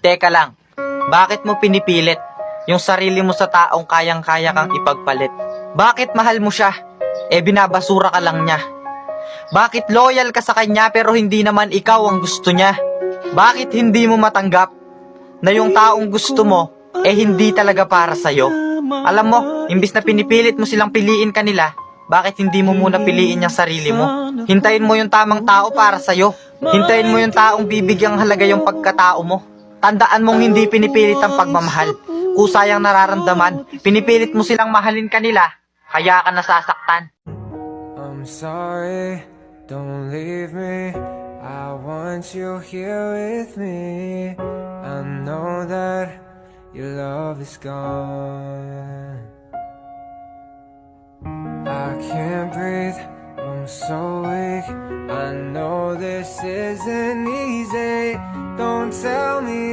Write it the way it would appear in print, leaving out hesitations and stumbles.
Teka lang, bakit mo pinipilit yung sarili mo sa taong kayang-kaya kang ipagpalit? Bakit mahal mo siya? Binabasura ka lang niya. Bakit loyal ka sa kanya pero hindi naman ikaw ang gusto niya? Bakit hindi mo matanggap na yung taong gusto mo hindi talaga para sa'yo? Alam mo, imbis na pinipilit mo silang piliin kanila, bakit hindi mo muna piliin yung sarili mo? Hintayin mo yung tamang tao para sa'yo. Hintayin mo yung taong bibigyang halaga yung pagkatao mo. Tandaan mong hindi pinipilit ang pagmamahal. Kusayang nararamdaman, pinipilit mo silang mahalin kanila, kaya ka nasasaktan. I'm sorry, don't leave me. I want you here with me. I know that your love is gone. I can't breathe, I'm so weak. I know this isn't easy. Don't tell me